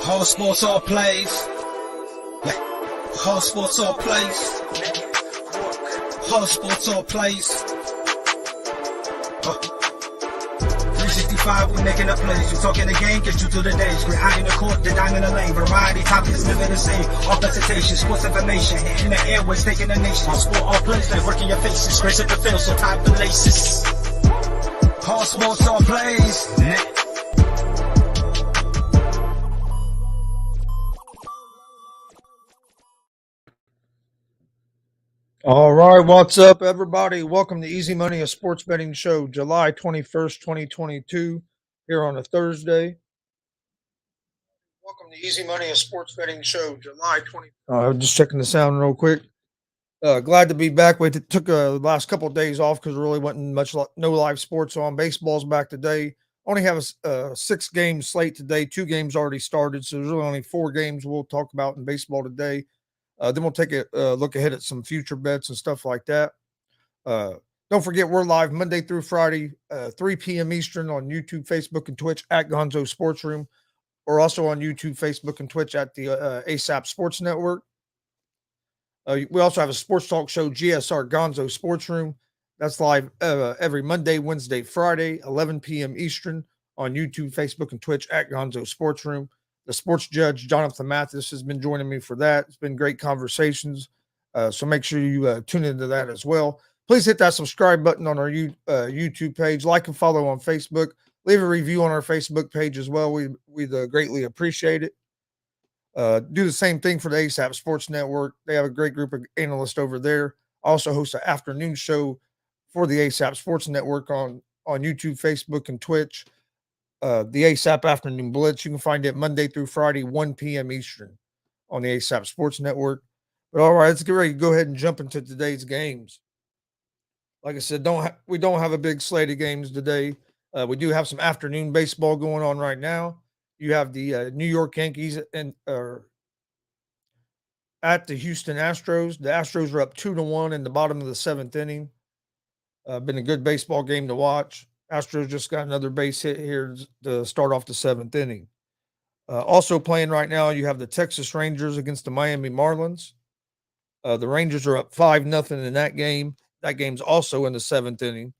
Whole sports all plays. Whole sports all plays. Whole sports all plays. 365, we making a plays. You talking the game, get you through the days. We're high in the court, the dime in the lane. Variety topics, living the same. All presentation, sports information. Hitting the airways, taking the nation. All sport, all plays, like working your faces. Grace at the field, so tie the laces. Whole sports all plays. All right, what's up, everybody? Welcome to Easy Money, a sports betting show, July 21st, 2022, here on a Thursday. Welcome to Easy Money, a sports betting show, July 20th. Just checking the sound real quick. Glad to be back. We took the last couple of days off because there really wasn't no live sports on. Baseball's back today. Only have a 6-game slate today. 2 games already started, so there's really only 4 games we'll talk about in baseball today. Then we'll take a look ahead at some future bets and stuff like that. Don't forget, we're live Monday through Friday, 3 p.m. Eastern on YouTube, Facebook, and Twitch at Gonzo Sports Room. We're also on YouTube, Facebook, and Twitch at the ASAP Sports Network. We also have a sports talk show, GSR Gonzo Sports Room. That's live every Monday, Wednesday, Friday, 11 p.m. Eastern on YouTube, Facebook, and Twitch at Gonzo Sports Room. The sports judge, Jonathan Mathis, has been joining me for that. It's been great conversations. So make sure you tune into that as well. Please hit that subscribe button on our YouTube page. Like and follow on Facebook. Leave a review on our Facebook page as well. We'd greatly appreciate it. Do the same thing for the ASAP Sports Network. They have a great group of analysts over there. I also host an afternoon show for the ASAP Sports Network on YouTube, Facebook, and Twitch. The ASAP Afternoon Blitz. You can find it Monday through Friday, 1 p.m. Eastern on the ASAP Sports Network. But all right, let's get ready to go ahead and jump into today's games. Like I said, we don't have a big slate of games today. We do have some afternoon baseball going on right now. You have the New York Yankees at the Houston Astros. The Astros are up 2-1 in the bottom of the 7th inning. Been a good baseball game to watch. Astros just got another base hit here to start off the 7th inning. Also playing right now, you have the Texas Rangers against the Miami Marlins. The Rangers are up 5-0 in that game. That game's also in the 7th inning.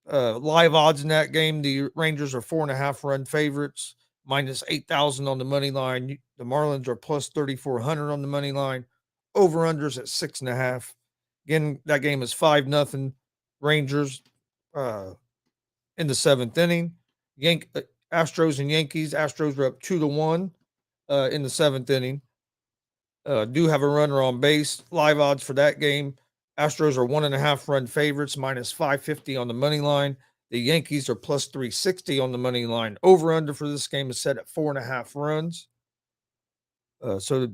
Live odds in that game, the Rangers are 4.5-run favorites, minus 8,000 on the money line. The Marlins are plus 3,400 on the money line. Over-unders at 6.5. Again, that game is 5-0 Rangers in the 7th inning. Astros and Yankees. Astros are up 2-1 in the 7th inning. Do have a runner on base. Live odds for that game. Astros are 1.5-run favorites, minus 550 on the money line. The Yankees are plus 360 on the money line. Over-under for this game is set at 4.5 runs. So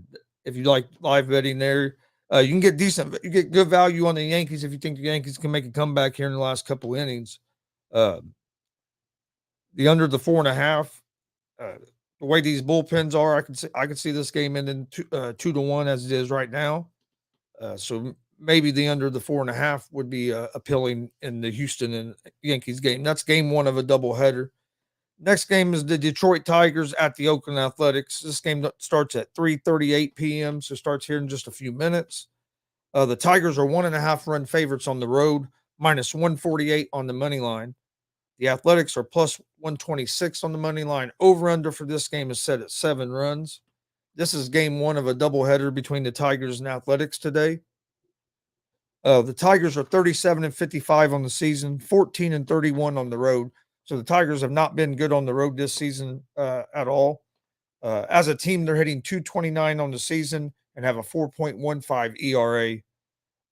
if you like live betting there, you can get good value on the Yankees if you think the Yankees can make a comeback here in the last couple innings. The under the 4.5, the way these bullpens are, I can see this game ending 2-1 as it is right now. So maybe the under the 4.5 would be appealing in the Houston and Yankees game. That's game one of a doubleheader. Next game is the Detroit Tigers at the Oakland Athletics. This game starts at 3:38 p.m., so starts here in just a few minutes. The Tigers are 1.5 run favorites on the road, minus 148 on the money line. The Athletics are plus 126 on the money line. Over under for this game is set at 7 runs. This is game one of a doubleheader between the Tigers and Athletics today. The Tigers are 37-55 on the season, 14-31 on the road. So the Tigers have not been good on the road this season at all. As a team, they're hitting 229 on the season and have a 4.15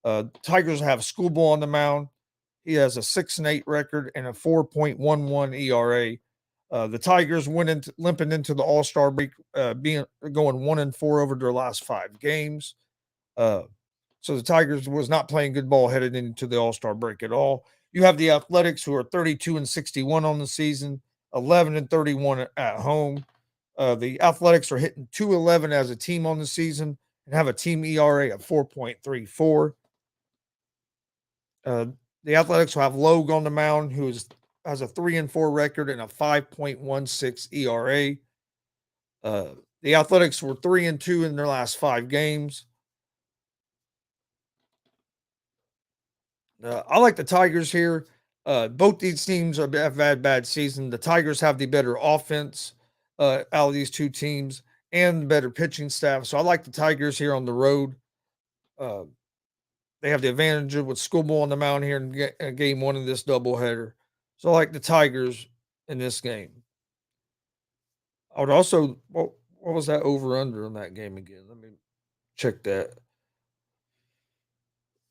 ERA. Tigers have Schoolboy on the mound. He has a 6-8 record and a 4.11 ERA. The Tigers went limping into the All-Star break, going 1-4 over their last 5 games. So the Tigers was not playing good ball headed into the All-Star break at all. You have the Athletics, who are 32-61 on the season, 11-31 at home. The Athletics are hitting 211 as a team on the season and have a team ERA of 4.34. The Athletics will have Logue on the mound, who has a 3-4 record and a 5.16 ERA. The Athletics were 3-2 in their last 5 games. I like the Tigers here. Both these teams have had bad season. The Tigers have the better offense out of these two teams and the better pitching staff. So I like the Tigers here on the road. They have the advantage with Schoolboy on the mound here in game one of this doubleheader. So I like the Tigers in this game. I would also, what was that over under in that game again? Let me check that.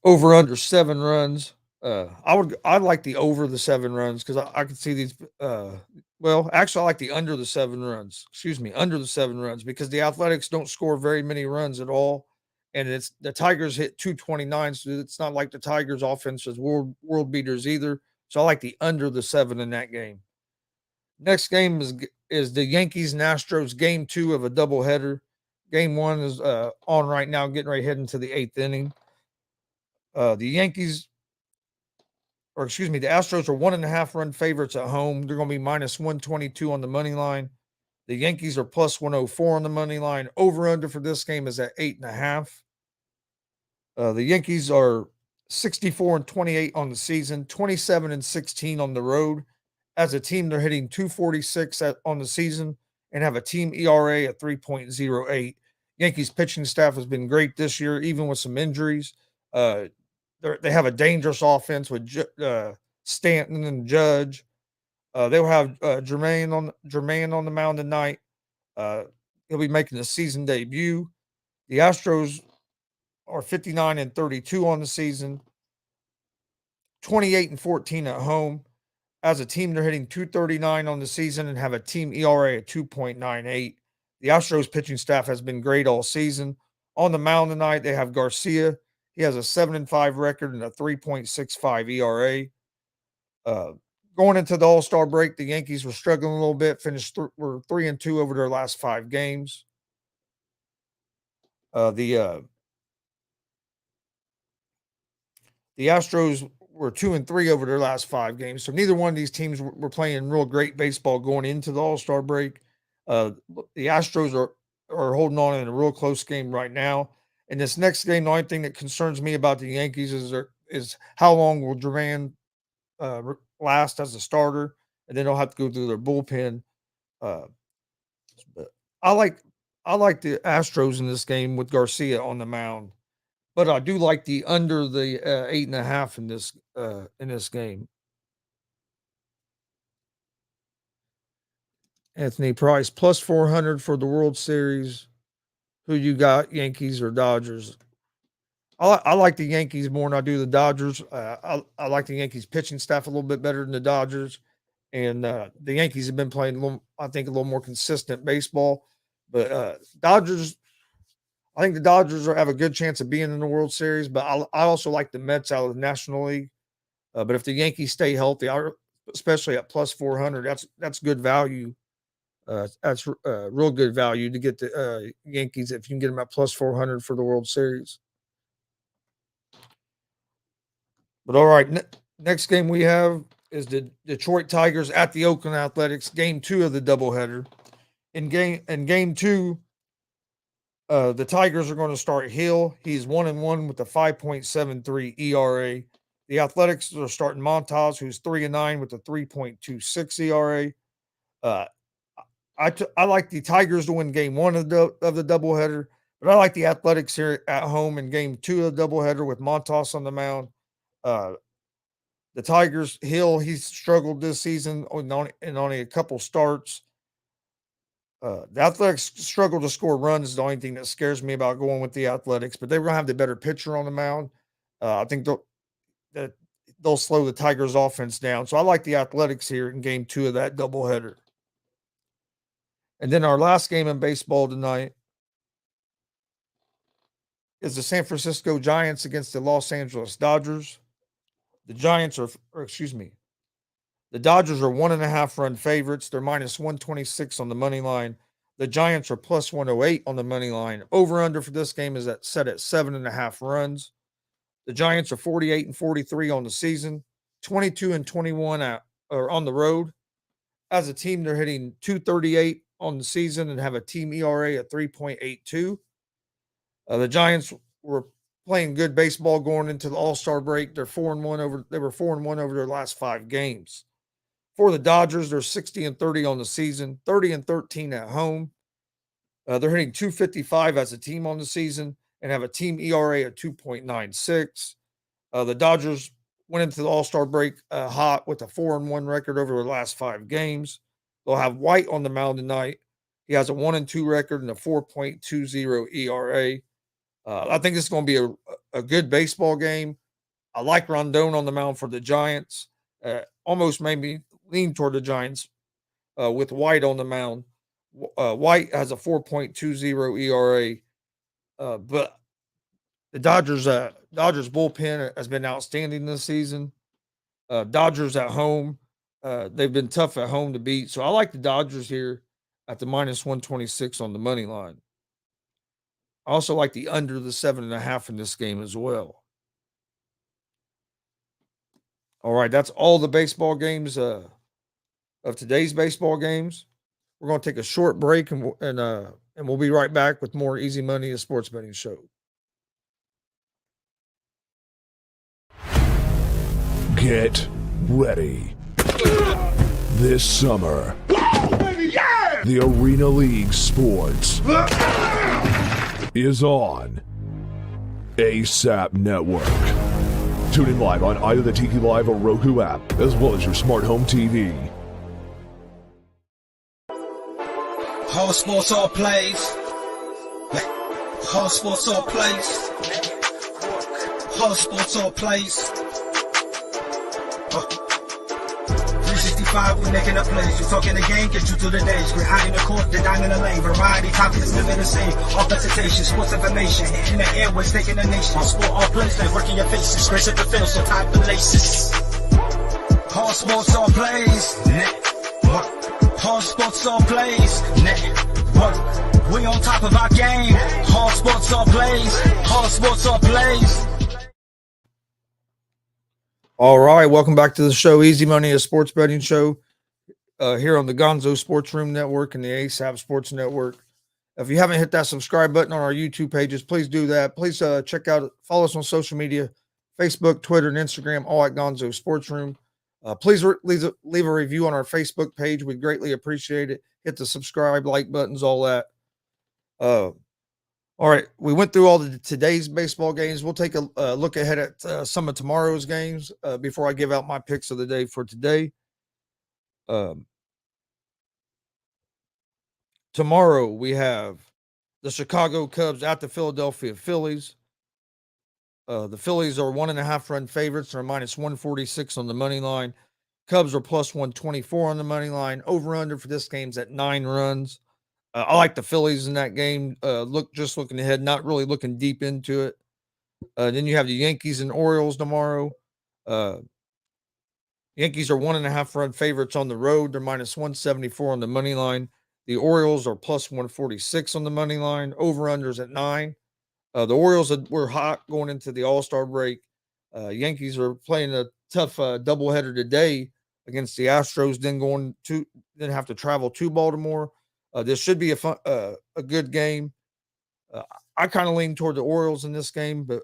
Over under 7 runs. I'd like the over the 7 runs because I can see these. Actually, I like the under the 7 runs. Excuse me, under the 7 runs because the Athletics don't score very many runs at all, and it's the Tigers hit 229, so it's not like the Tigers' offense is world beaters either. So I like the under the 7 in that game. Next game is the Yankees and Astros game 2 of a doubleheader. Game 1 is on right now, getting ready to head into the 8th inning. The Astros are 1.5 run favorites at home. They're going to be minus 122 on the money line. The Yankees are plus 104 on the money line. Over under for this game is at 8.5. The Yankees are 64-28 on the season, 27-16 on the road. As a team, they're hitting 246 on the season and have a team ERA at 3.08. Yankees pitching staff has been great this year, even with some injuries. They have a dangerous offense with Stanton and Judge. They'll have Jermaine on the mound tonight. He'll be making a season debut. The Astros are 59-32 on the season, 28-14 at home. As a team, they're hitting 239 on the season and have a team ERA at 2.98. The Astros pitching staff has been great all season. On the mound tonight, they have Garcia. He has a 7-5 record and a 3.65 ERA. Going into the All-Star break, the Yankees were struggling a little bit. Were 3-2 over their last 5 games. The Astros were 2-3 over their last 5 games. So neither one of these teams were playing real great baseball going into the All-Star break. The Astros are holding on in a real close game right now. In this next game, the only thing that concerns me about the Yankees is how long will Duran last as a starter, and then they'll have to go through their bullpen. But I like the Astros in this game with Garcia on the mound, but I do like the under the 8.5 in this game. Anthony Price plus 400 for the World Series. Who you got, Yankees or Dodgers? I like the Yankees more than I do the Dodgers. I like the Yankees pitching staff a little bit better than the Dodgers. And the Yankees have been playing, a little more consistent baseball. But Dodgers, I think the Dodgers have a good chance of being in the World Series. But I also like the Mets out of the National League. But if the Yankees stay healthy, especially at plus 400, that's good value That's real good value to get the Yankees if you can get them at plus 400 for the World Series. But all right, next game we have is the Detroit Tigers at the Oakland Athletics, game 2 of the doubleheader. In game 2, the Tigers are going to start Hill. He's 1-1 with a 5.73 ERA. The Athletics are starting Montas, who's 3-9 with a 3.26 ERA. I like the Tigers to win game 1 of the doubleheader, but I like the Athletics here at home in game 2 of the doubleheader with Montas on the mound. The Tigers, Hill, he's struggled this season in only a couple starts. The Athletics struggle to score runs is the only thing that scares me about going with the Athletics, but they're going to have the better pitcher on the mound. I think they'll slow the Tigers' offense down. So I like the Athletics here in game 2 of that doubleheader. And then our last game in baseball tonight is the San Francisco Giants against the Los Angeles Dodgers. The Dodgers are 1.5 run favorites. They're minus 126 on the money line. The Giants are plus 108 on the money line. Over under for this game is set at 7.5 runs. The Giants are 48-43 on the season, 22-21 on the road. As a team, they're hitting 238 on the season and have a team ERA at 3.82. The Giants were playing good baseball going into the All-Star break. They were 4-1 over their last 5 games. For the Dodgers, they're 60-30 on the season, 30-13 at home. They're hitting 255 as a team on the season and have a team ERA at 2.96. The Dodgers went into the All-Star break hot with a 4-1 record over their last 5 games. They'll have White on the mound tonight. He has a 1-2 record and a 4.20 ERA. I think this is going to be a good baseball game. I like Rondon on the mound for the Giants. Almost made me lean toward the Giants with White on the mound. White has a 4.20 ERA. But the Dodgers bullpen has been outstanding this season. Dodgers at home, they've been tough at home to beat. So I like the Dodgers here at the minus 126 on the money line. I also like the under the 7.5 in this game as well. All right, that's all the baseball games of today's baseball games. We're going to take a short break and we'll be right back with more Easy Money, a sports betting show. Get ready. This summer, the Arena League Sports is on ASAP Network. Tune in live on either the Tiki Live or Roku app, as well as your smart home TV. All sports, all plays. All sports, all plays. All sports, all plays. 365, we're making a place. You're talking the game, get you to the days. We're high in the court, the dime in the lane. Variety, topics, living the same. All presentation, sports information. Hitting the airways, taking the nation. All sport, all plays, like working your faces. Grace at the field, so type the laces. All sports, all plays. Network. All sports, all plays. Network. We on top of our game. All sports, all plays. All sports, all plays. All right, welcome back to the show, Easy Money, a sports betting show here on the Gonzo Sports Room Network and the ASAP Sports Network. If you haven't hit that subscribe button on our YouTube pages, please do that. Please follow us on social media, Facebook, Twitter, and Instagram, all at Gonzo Sports Room. Please leave a review on our Facebook page. We'd greatly appreciate it. Hit the subscribe, like buttons, all that. All right, we went through all today's baseball games. We'll take a look ahead at some of tomorrow's games before I give out my picks of the day for today. Tomorrow we have the Chicago Cubs at the Philadelphia Phillies. The Phillies are 1.5 run favorites. They're minus 146 on the money line. Cubs are plus 124 on the money line. Over under for this game's at 9 runs. I like the Phillies in that game. Looking ahead, not really looking deep into it. Then you have the Yankees and Orioles tomorrow. Yankees are 1.5 run favorites on the road. They're minus 174 on the money line. The Orioles are plus 146 on the money line. Over-unders at 9. The Orioles were hot going into the All-Star break. Yankees are playing a tough doubleheader today against the Astros, then have to travel to Baltimore. This should be a good game. I kind of lean toward the Orioles in this game, but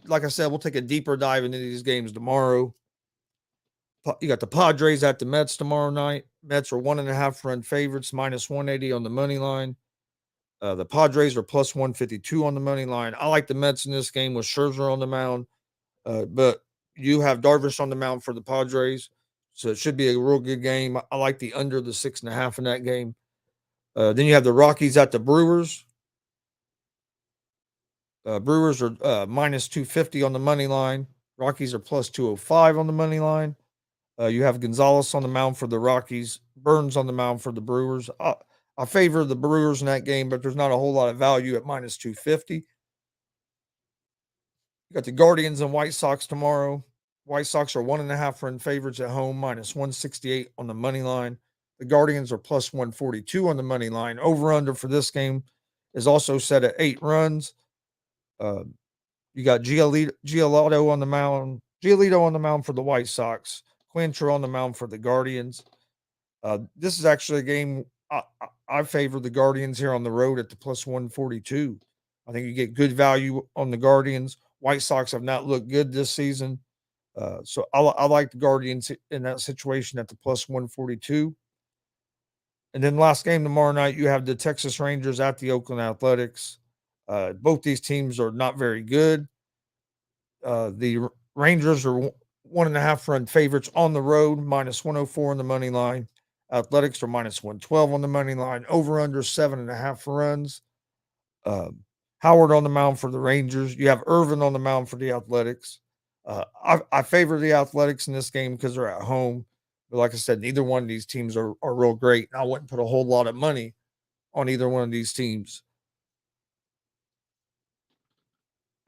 like I said, we'll take a deeper dive into these games tomorrow. You got the Padres at the Mets tomorrow night. Mets are 1.5 run favorites, minus 180 on the money line. The Padres are plus 152 on the money line. I like the Mets in this game with Scherzer on the mound, but you have Darvish on the mound for the Padres, so it should be a real good game. I like the under the 6.5 in that game. Then you have the Rockies at the Brewers. Brewers are minus 250 on the money line. Rockies are plus 205 on the money line. You have Gonzalez on the mound for the Rockies, Burns on the mound for the Brewers. I favor the Brewers in that game, but there's not a whole lot of value at minus 250. You got the Guardians and White Sox tomorrow. White Sox are 1.5 run favorites at home, minus 168 on the money line. The Guardians are plus 142 on the money line. Over-under for this game is also set at 8 runs. You got Giolito on the mound for the White Sox. Quinter on the mound for the Guardians. This is actually a game I favor the Guardians here on the road at the plus 142. I think you get good value on the Guardians. White Sox have not looked good this season. So I like the Guardians in that situation at the plus 142. And then last game tomorrow night, you have the Texas Rangers at the Oakland Athletics. Both these teams are not very good. The Rangers are 1.5 run favorites on the road, minus 104 on the money line. Athletics are minus 112 on the money line. Over under 7.5 runs. Howard on the mound for the Rangers. You have Irvin on the mound for the Athletics. I favor the Athletics in this game because they're at home. But like I said, neither one of these teams are real great. I wouldn't put a whole lot of money on either one of these teams.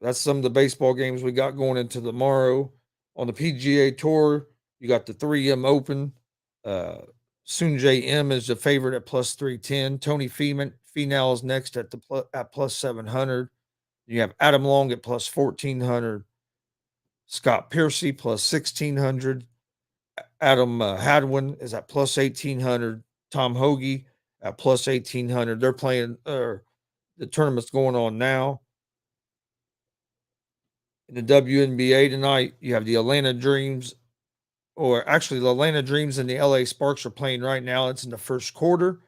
That's some of the baseball games we got going into tomorrow. On the PGA Tour, you got the 3M Open. Soonjae M is the favorite at plus 310. Tony Finau is next at plus 700. You have Adam Long at plus 1400. Scott Piercy plus 1600. Adam Hadwin is at plus 1800. Tom Hoagie at plus 1800. They're playing, the tournament's going on now. In the WNBA tonight, you have the Atlanta Dreams, or actually the Atlanta Dreams and the LA Sparks are playing right now. It's in the first quarter.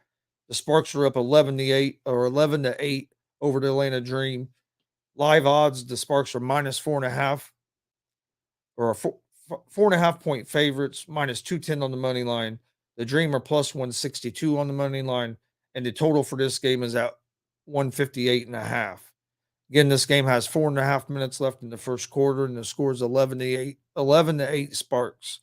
The Sparks are up 11-8 over the Atlanta Dream. Live odds, the Sparks are minus 4.5 or 4.5 point favorites, minus 210 on the money line. The Dream are plus 162 on the money line, and the total for this game is at 158.5. Again, this game has 4.5 minutes left in the first quarter, and the score is 11-8 Sparks.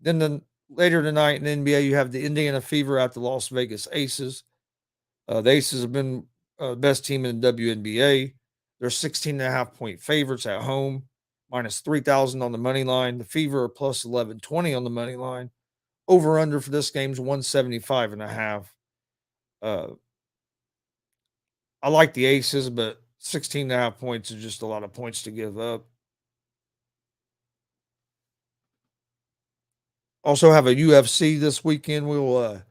Then later tonight in the NBA, you have the Indiana Fever at the Las Vegas Aces. The Aces have been the best team in the WNBA. They're 16.5 point favorites at home, minus 3,000 on the money line. The Fever are plus 1120 on the money line. Over under for this game is 175.5. I like the Aces, but 16.5 points is just a lot of points to give up. Also have a UFC this weekend. We'll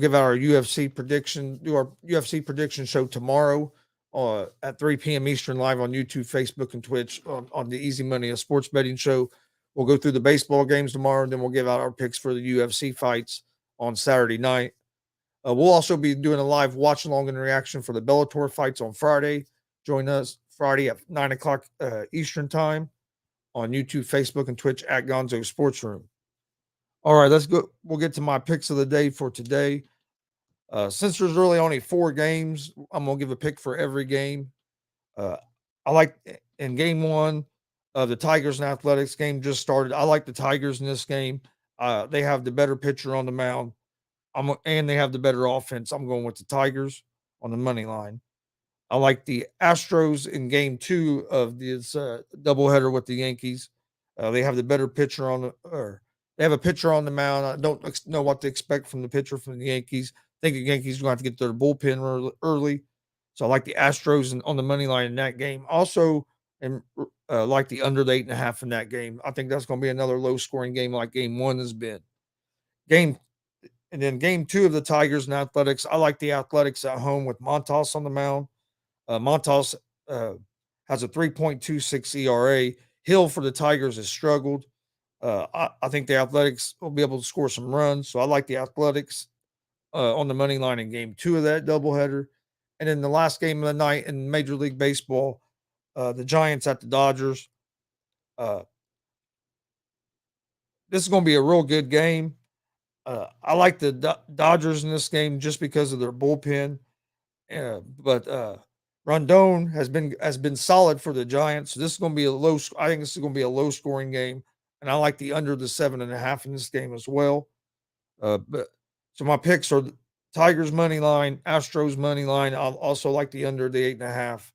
give out our UFC prediction, do our UFC prediction show tomorrow at 3 p.m. Eastern, live on YouTube, Facebook, and Twitch on the Easy Money, a sports betting show. We'll go through the baseball games tomorrow, and then we'll give out our picks for the UFC fights on Saturday night. We'll also be doing a live watch along and reaction for the Bellator fights on Friday. Join us Friday at 9 o'clock Eastern time on YouTube, Facebook, and Twitch at Gonzo Sports Room. All right, let's go. We'll get to my picks of the day for today. Since there's really only 4 games, I'm going to give a pick for every game. I like in game 1 of the Tigers and Athletics game just started. I like the Tigers in this game. They have the better pitcher on the mound. And they have the better offense. I'm going with the Tigers on the money line. I like the Astros in game 2 of this doubleheader with the Yankees. They have the better pitcher they have a pitcher on the mound. I don't know what to expect from the pitcher from the Yankees. think the Yankees are going to have to get their bullpen early. So I like the Astros on the money line in that game. Also, and like the under the 8.5 in that game. I think that's going to be another low scoring game like game 1 has been. And then game 2 of the Tigers and Athletics. I like the Athletics at home with Montas on the mound. Montas has a 3.26 ERA. Hill for the Tigers has struggled. I think the Athletics will be able to score some runs. So I like the Athletics on the money line in game 2 of that doubleheader. And then the last game of the night in Major League Baseball, the Giants at the Dodgers. This is going to be a real good game. I like the Dodgers in this game just because of their bullpen. But Rondon has been solid for the Giants. So this is going to be I think this is going to be a low scoring game. And I like the under the 7.5 in this game as well. So my picks are Tigers money line, Astros money line. I'll also like the under the 8.5.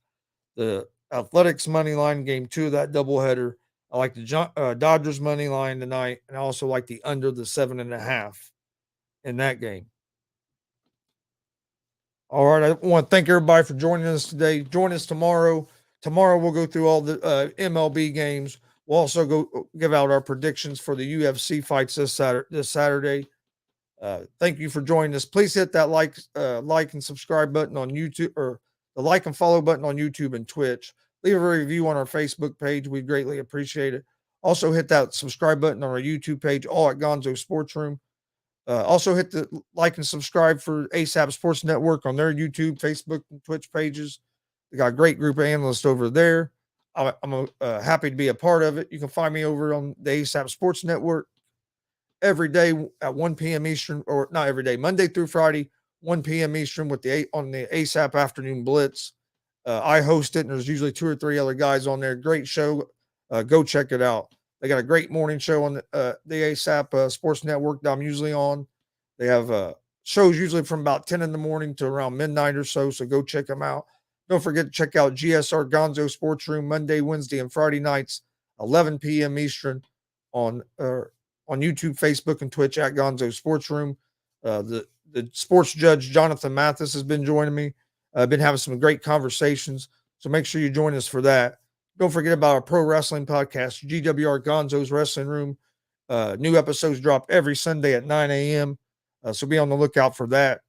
The Athletics money line, game 2 of that doubleheader. I like the Dodgers money line tonight, and I also like the under the 7.5 in that game. All right, I want to thank everybody for joining us today. Join us tomorrow. Tomorrow we'll go through all the MLB games. We'll also go give out our predictions for the UFC fights this Saturday. Thank you for joining us. Please hit that like and subscribe button on YouTube, or the like and follow button on YouTube and Twitch. Leave a review on our Facebook page. We greatly appreciate it. Also hit that subscribe button on our YouTube page, all at Gonzo Sports Room. Also hit the like and subscribe for ASAP Sports Network on their YouTube, Facebook, and Twitch pages. They got a great group of analysts over there. I'm happy to be a part of it. You can find me over on the ASAP Sports Network every day at 1 p.m. Eastern, or not every day, Monday through Friday, 1 p.m. Eastern on the ASAP Afternoon Blitz. I host it, and there's usually 2 or 3 other guys on there. Great show. Go check it out. They got a great morning show on the ASAP Sports Network that I'm usually on. They have shows usually from about 10 in the morning to around midnight or so, so go check them out. Don't forget to check out GSR Gonzo Sports Room Monday, Wednesday, and Friday nights, 11 p.m. Eastern on YouTube, Facebook, and Twitch at Gonzo Sports Room. The sports judge, Jonathan Mathis, has been joining me. I've been having some great conversations, so make sure you join us for that. Don't forget about our pro wrestling podcast, GWR Gonzo's Wrestling Room. New episodes drop every Sunday at 9 a.m., so be on the lookout for that.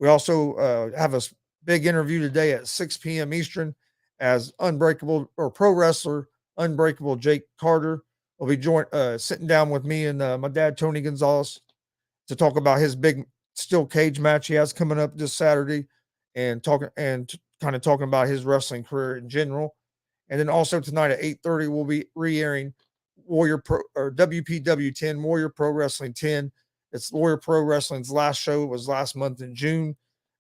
We also have a big interview today at 6 p.m. Eastern as pro wrestler Unbreakable Jake Carter will be sitting down with me and my dad, Tony Gonzalez, to talk about his big steel cage match he has coming up this Saturday, and talking about his wrestling career in general. And then also tonight at 8:30, we'll be re-airing WPW 10, Warrior Pro Wrestling 10. It's Warrior Pro Wrestling's last show. It was last month in June.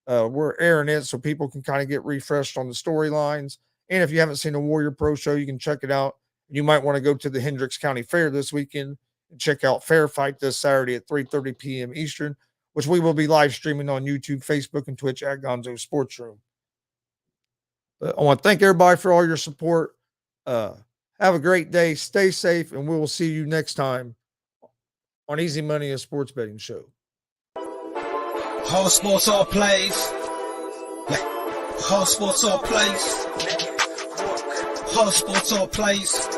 We're airing it so people can kind of get refreshed on the storylines. And if you haven't seen a Warrior Pro show, you can check it out. You might want to go to the Hendricks County Fair this weekend and check out Fair Fight this Saturday at 3:30 p.m. Eastern, which we will be live streaming on YouTube, Facebook, and Twitch at Gonzo Sports Room. I want to thank everybody for all your support. Have a great day. Stay safe, and we will see you next time on Easy Money, a sports betting show. All sports, all plays. Yeah. All sports, all plays. All sports, all plays.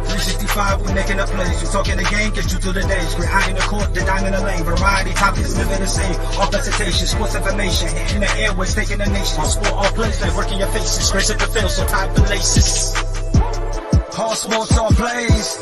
365, we're making up plays. We're talking the game, get you through the days. We're high in the court, the dime in the lane. Variety topics, living the same. All presentation, sports information. Hitting the airways, taking the nation. All sport, all plays, like working your faces. Grace at the field, so tie the laces. All sports, all plays.